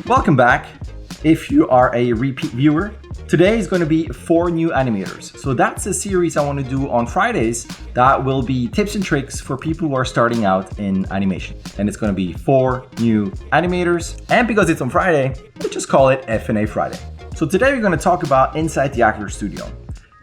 Welcome back. If you are a repeat viewer, today is going to be 4 new animators. So that's a series I want to do on Fridays that will be tips and tricks for people who are starting out in animation. And it's going to be 4 new animators. And because it's on Friday, we just call it F&A Friday. So today we're going to talk about Inside the Actor Studio.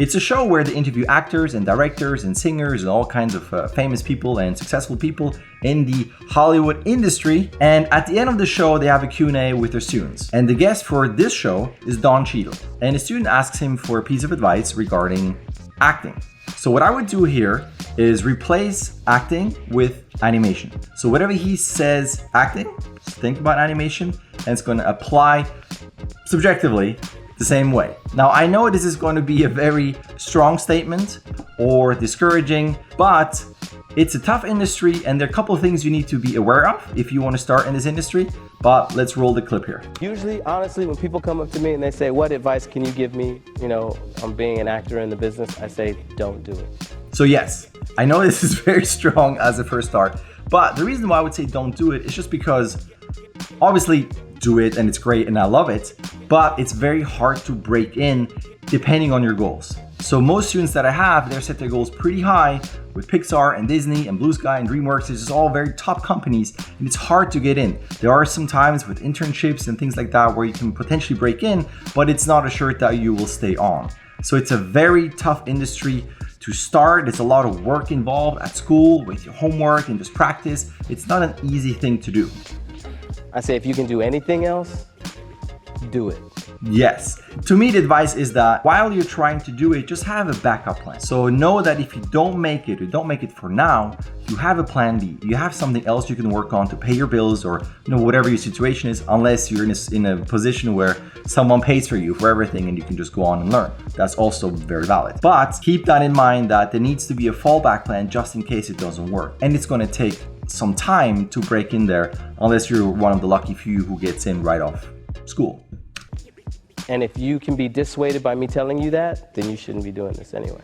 It's a show where they interview actors and directors and singers and all kinds of famous people and successful people in the Hollywood industry. And at the end of the show, they have a Q&A with their students. And the guest for this show is Don Cheadle. And a student asks him for a piece of advice regarding acting. So what I would do here is replace acting with animation. So whatever he says acting, just think about animation, and it's going to apply subjectively the same way. Now, I know this is going to be a very strong statement or discouraging, but it's a tough industry and there are a couple of things you need to be aware of if you want to start in this industry, but let's roll the clip here. Usually, honestly, when people come up to me and they say, what advice can you give me, on being an actor in the business, I say, don't do it. So yes, I know this is very strong as a first start, but the reason why I would say don't do it is just because obviously do it and it's great and I love it, but it's very hard to break in depending on your goals. So most students that I have, they set their goals pretty high with Pixar and Disney and Blue Sky and DreamWorks. It's just all very top companies and it's hard to get in. There are some times with internships and things like that where you can potentially break in, but it's not assured that you will stay on. So it's a very tough industry to start. There's a lot of work involved at school with your homework and just practice. It's not an easy thing to do. I say if you can do anything else, do it. Yes. To me, the advice is that while you're trying to do it, just have a backup plan. So know that if you don't make it or don't make it for now, you have a plan B. You have something else you can work on to pay your bills or whatever your situation is, unless you're in a position where someone pays for you for everything and you can just go on and learn. That's also very valid. But keep that in mind that there needs to be a fallback plan just in case it doesn't work. And it's going to take some time to break in there unless you're one of the lucky few who gets in right off school. And if you can be dissuaded by me telling you that, then you shouldn't be doing this anyway.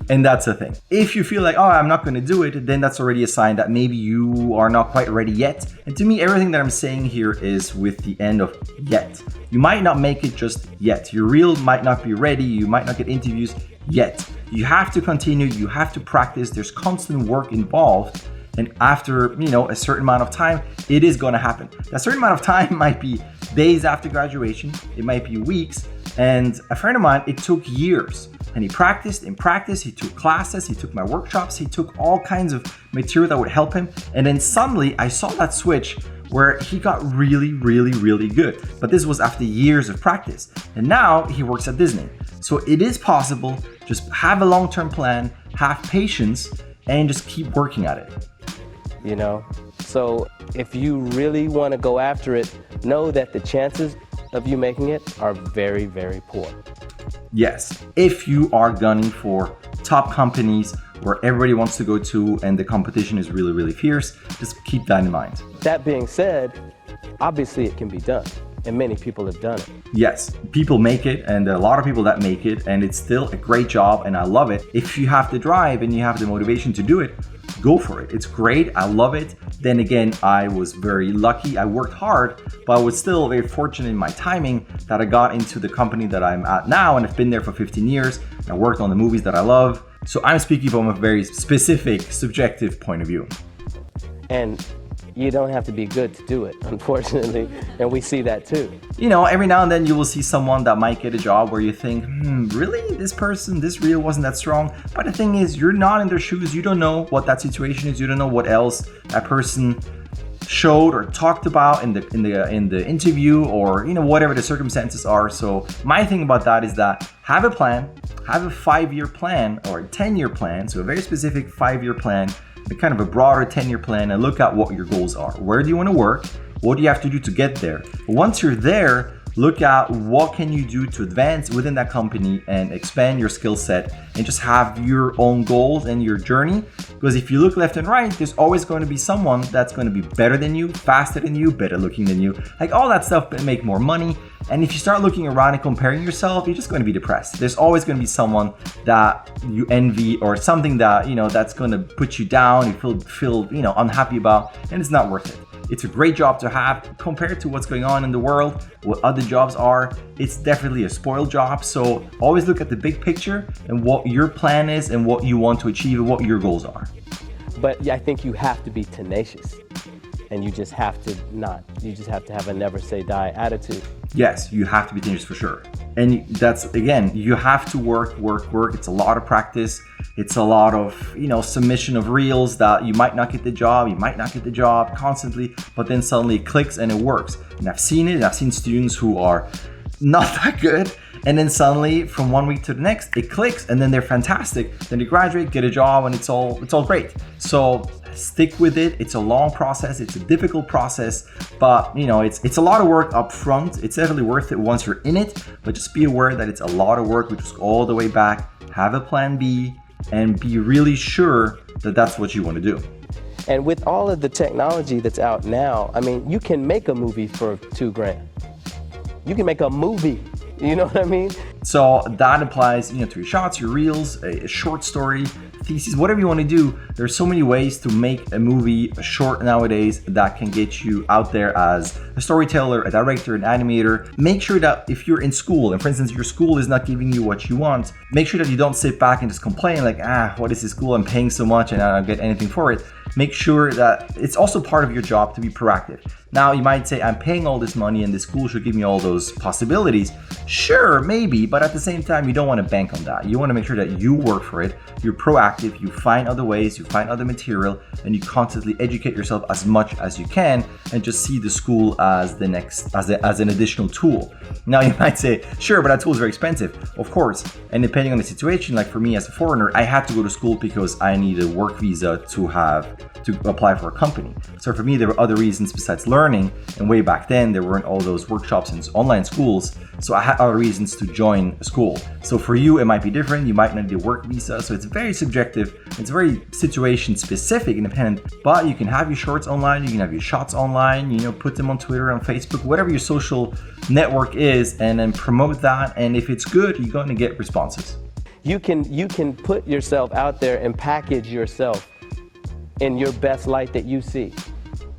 And that's the thing. If you feel like, oh, I'm not going to do it, then that's already a sign that maybe you are not quite ready yet. And to me, everything that I'm saying here is with the end of yet. You might not make it just yet. Your reel might not be ready. You might not get interviews yet. You have to continue. You have to practice. There's constant work involved. And after, a certain amount of time, it is going to happen. That certain amount of time might be days after graduation. It might be weeks. And a friend of mine, it took years. And he practiced and practiced. He took classes. He took my workshops. He took all kinds of material that would help him. And then suddenly I saw that switch where he got really, really, really good. But this was after years of practice. And now he works at Disney. So it is possible. Just have a long-term plan, have patience, and just keep working at it. So if you really want to go after it, know that the chances of you making it are very, very poor. Yes, if you are gunning for top companies where everybody wants to go to and the competition is really, really fierce, just keep that in mind. That being said, obviously it can be done. And many people have done it. Yes, people make it, and there are a lot of people that make it, and it's still a great job, and I love it. If you have the drive and you have the motivation to do it, go for it. It's great. I love it. Then again, I was very lucky. I worked hard, but I was still very fortunate in my timing that I got into the company that I'm at now, and I've been there for 15 years. I worked on the movies that I love. So I'm speaking from a very specific, subjective point of view. And you don't have to be good to do it, unfortunately, and we see that too. Every now and then you will see someone that might get a job where you think, really? This reel wasn't that strong? But the thing is, you're not in their shoes. You don't know what that situation is. You don't know what else that person showed or talked about in the interview or whatever the circumstances are. So my thing about that is that have a plan, have a 5-year plan or a 10-year plan. So a very specific 5-year plan, kind of a broader 10-year plan, and look at what your goals are. Where do you want to work? What do you have to do to get there? But once you're there, Look at what can you do to advance within that company and expand your skill set and just have your own goals and your journey. Because if you look left and right, there's always going to be someone that's going to be better than you, faster than you, better looking than you, like all that stuff, but make more money. And if you start looking around and comparing yourself, you're just going to be depressed. There's always going to be someone that you envy or something that, that's going to put you down, you feel unhappy about, and it's not worth it. It's a great job to have compared to what's going on in the world, what other jobs are. It's definitely a spoiled job. So always look at the big picture and what your plan is and what you want to achieve and what your goals are. But I think you have to be tenacious, and you just have to have a never say die attitude. Yes, you have to be tenacious for sure. And that's, again, you have to work. It's a lot of practice. It's a lot of, submission of reels that you might not get the job constantly, but then suddenly it clicks and it works. And I've seen it. I've seen students who are not that good, and then suddenly from one week to the next, it clicks and then they're fantastic. Then they graduate, get a job, and it's all great. So stick with it. It's a long process. It's a difficult process, but it's a lot of work up front. It's definitely worth it once you're in it, but just be aware that it's a lot of work, which is all the way back. Have a plan B and be really sure that that's what you want to do. And with all of the technology that's out now, you can make a movie for $2,000. You can make a movie. You know what I mean? So that applies, to your shots, your reels, a short story, thesis, whatever you want to do. There's so many ways to make a movie, a short nowadays, that can get you out there as a storyteller, a director, an animator. Make sure that if you're in school, and for instance, your school is not giving you what you want, make sure that you don't sit back and just complain like, what is this school? I'm paying so much and I don't get anything for it. Make sure that it's also part of your job to be proactive. Now, you might say, I'm paying all this money and the school should give me all those possibilities. Sure, maybe, but at the same time, you don't want to bank on that. You want to make sure that you work for it, you're proactive, you find other ways, you find other material, and you constantly educate yourself as much as you can and just see the school as the next, as an additional tool. Now, you might say, sure, but that tool is very expensive. Of course, and depending on the situation, like for me as a foreigner, I had to go to school because I need a work visa to apply for a company. So for me, there were other reasons besides learning, and way back then there weren't all those workshops and online schools, so I had other reasons to join a school. So for you, it might be different. You might not need a work visa, so it's very subjective. It's very situation specific and dependent, but you can have your shorts online, you can have your shots online, put them on Twitter, on Facebook, whatever your social network is, and then promote that. And if it's good, you're going to get responses. You can put yourself out there and package yourself in your best light that you see.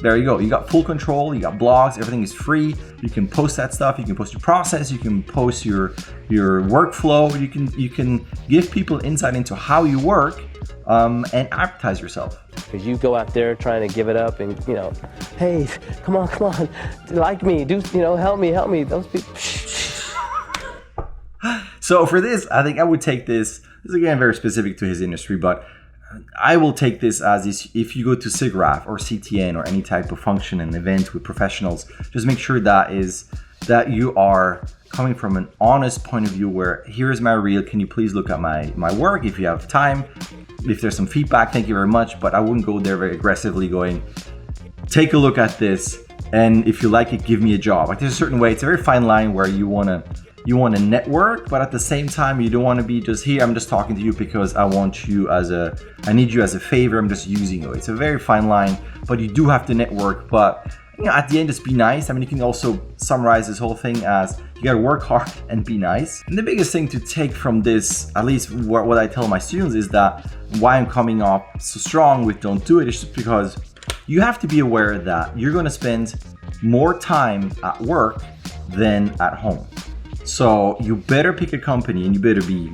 There you go. You got full control. You got blogs. Everything is free. You can post that stuff. You can post your process. You can post your workflow. You can give people insight into how you work and advertise yourself. Because you go out there trying to give it up and hey, come on, like me, help me. Those people. So for this, I think I would take this. This is again very specific to his industry, but I will take this as if you go to SIGGRAPH or CTN or any type of function and event with professionals, just make sure that you are coming from an honest point of view where here's my reel, can you please look at my work if you have time, if there's some feedback, thank you very much, but I wouldn't go there very aggressively going, take a look at this, and if you like it, give me a job. Like there's a certain way, it's a very fine line where you want to network, but at the same time, you don't want to be just here, I'm just talking to you because I need you as a favor, I'm just using you. It's a very fine line, but you do have to network. But at the end, just be nice. You can also summarize this whole thing as you got to work hard and be nice. And the biggest thing to take from this, at least what I tell my students, is that why I'm coming up so strong with don't do it is just because you have to be aware that you're going to spend more time at work than at home. So you better pick a company and you better be,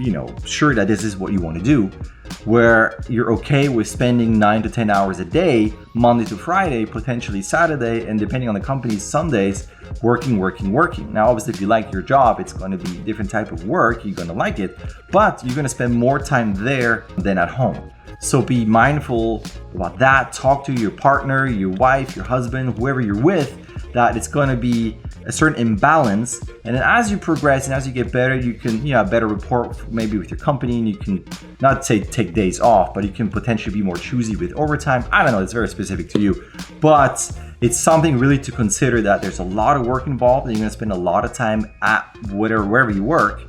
sure that this is what you want to do, where you're okay with spending 9 to 10 hours a day, Monday to Friday, potentially Saturday, and depending on the company, Sundays, working. Now, obviously, if you like your job, it's going to be a different type of work. You're going to like it, but you're going to spend more time there than at home. So be mindful about that. Talk to your partner, your wife, your husband, whoever you're with, that it's going to be a certain imbalance. And then as you progress and as you get better, you can, have better rapport maybe with your company, and you can not say take days off, but you can potentially be more choosy with overtime. I don't know, it's very specific to you, but it's something really to consider, that there's a lot of work involved, and you're gonna spend a lot of time at wherever you work,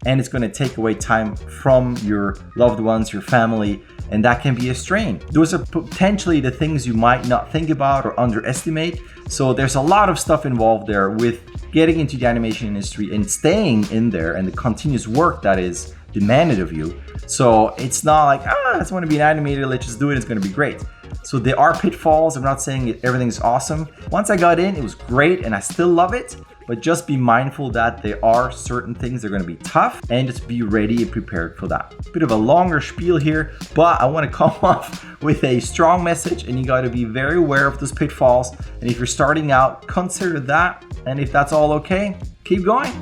and it's gonna take away time from your loved ones, your family, and that can be a strain. Those are potentially the things you might not think about or underestimate. So there's a lot of stuff involved there with getting into the animation industry and staying in there, and the continuous work that is demanded of you. So it's not like, I just want to be an animator, let's just do it, it's going to be great. So there are pitfalls. I'm not saying everything's awesome. Once I got in, it was great and I still love it, but just be mindful that there are certain things that are going to be tough, and just be ready and prepared for that. Bit of a longer spiel here, but I want to come off with a strong message, and you got to be very aware of those pitfalls. And if you're starting out, consider that. And if that's all okay, keep going.